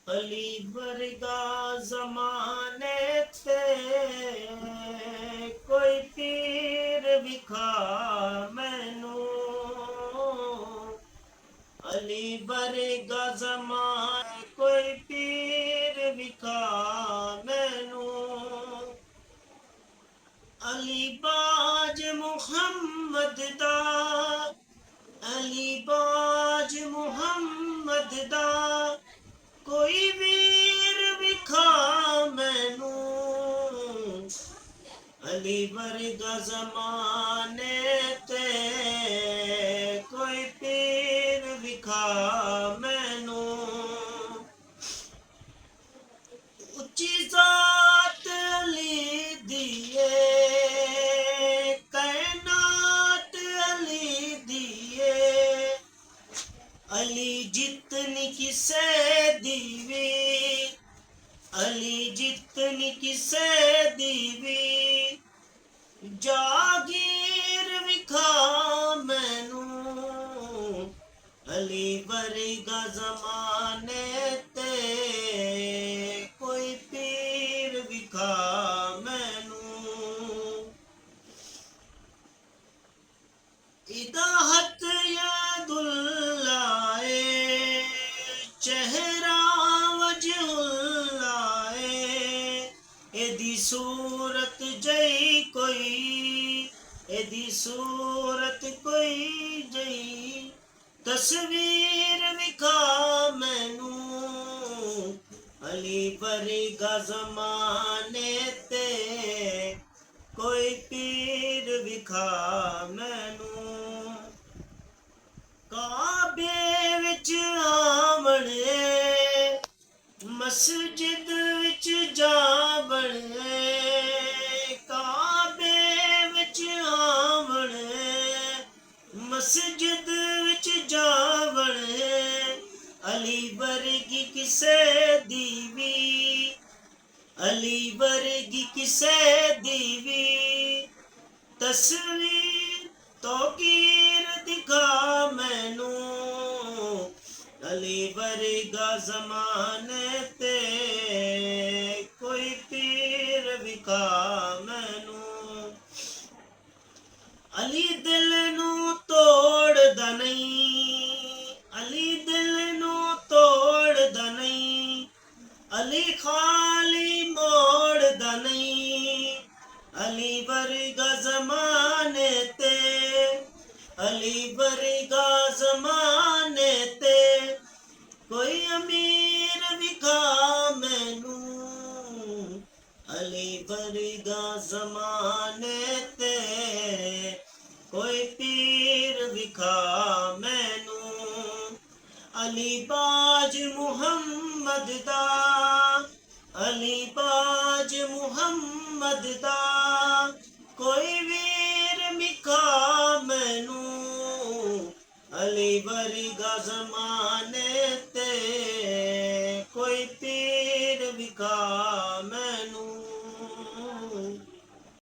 ਅਲੀ ਵਰਗਾ ਜ਼ਮਾਨੇ ਤੇ ਕੋਈ ਪੀਰ ਵਿਖਾ ਮੈਨੂੰ, ਅਲੀ ਵਰਗਾ ਜ਼ਮਾਨੇ ਕੋਈ ਪੀਰ ਵਿਖਾ ਮੈਨੂੰ, ਅਲੀ ਬਾਜ ਮੁਹੰਮਦ ਦਾ, ਅਲੀ ਬਾਜ ਮੁਹੰਮਦ ਦਾ ਕੋਈ ਵੀਰ ਵਿਖਾ ਮੈਨੂੰ, ਅਲੀ ਵਰਗਾ ਜ਼ਮਾਨੇ ਤੇ ਕੋਈ ਪੀਰ ਵਿਖਾ ਮੈਨੂੰ, ਉੱਚੀ ਜ਼ਾਤ ਅਲੀ ਦੀ ਏ, ਕਾਇਨਾਤ ਅਲੀ ਦੀ ਏ, ਅਲੀ ਜਿਤਨੀ ਕਿਸੇ ਦੀ ਵੀ, ਅਲੀ ਜਿਤਨੀ ਕਿਸੇ ਦੀ ਵੀ, ਜਾਗੀਰ ਵਿਖਾ ਮੈਨੂੰ, ਅਲੀ ਵਰਗਾ ਜ਼ਮਾਨੇ ਤੇ ਕੋਈ ਪੀਰ ਵਿਖਾ ਮੈਨੂੰ, ਇਦਾ ਹੱਥ ਯਾਦੁੱਲਾ ਏ, ਚਿਹਰਾ ਵਜਹੁੱਲਾ ਏ, ਇਹਦੀ ਸੂਰਤ ਜਈ ਕੋਈ, ਇਹਦੀ ਸੂਰਤ ਕੋਈ ਜਈ, ਤਸਵੀਰ ਵਿਖਾ ਮੈਨੂੰ, ਅਲੀ ਵਰਗਾ ਜ਼ਮਾਨੇ ਤੇ ਕੋਈ ਪੀਰ ਵਿਖਾ ਮੈਨੂੰ, ਕਾਬੇ ਵਿੱਚ ਆਵਣੇ, ਮਸਜਿਦ ਵਿੱਚ ਜਾਵਣੇ, ਕਾਬੇ ਵਿੱਚ ਆਵਣੇ, ਮਸਜਿਦ ਵਿੱਚ ਜਾਵਣੇ, ਅਲੀ ਵਰਗੀ ਕਿਸੇ ਦੀ ਵੀ, ਅਲੀ ਵਰਗੀ ਕਿਸੇ ਦੀ ਵੀ, ਤਸਵੀਰ ਤੋਕੀਰ ਦਿਖਾ ਮੈਨੂੰ, ਅਲੀ ਵਰਗਾ ਜ਼ਮਾਨੇ ਤੇ ਕੋਈ ਪੀਰ ਵਿਖਾ ਮੈਨੂੰ, ਅਲੀ ਦਿਲ ਨੂੰ ਤੋੜਦਾ ਨਹੀਂ, ਅਲੀ ਦਿਲ ਨੂੰ ਤੋੜਦਾ ਨਹੀਂ, ਅਲੀ ਖਾਲੀ ਮੋੜਦਾ ਨਹੀਂ, ਅਲੀ ਵਰਗਾ ਜ਼ਮਾਨੇ ਤੇ, ਅਲੀ ਵਰਗਾ ਜ਼ਮਾਨੇ ਤੇ ਕੋਈ ਅਮੀਰ ਵਿਖਾ ਮੈਨੂੰ, ਅਲੀ ਵਰਗਾ ਜ਼ਮਾਨੇ ਤੇ ਕੋਈ ਪੀਰ ਵਿਖਾ ਮੈਨੂੰ, ਅਲੀ ਬਾਜ ਮੁਹੰਮਦ ਦਾ, ਅਲੀ ਬਾਜ ਮੁਹੰਮਦ ਦਾ ਕੋਈ ਵੀਰ ਵਿਖਾ ਮੈਨੂੰ, ਅਲੀ ਵਰਗਾ ਜ਼ਮਾਨੇ ਤੇ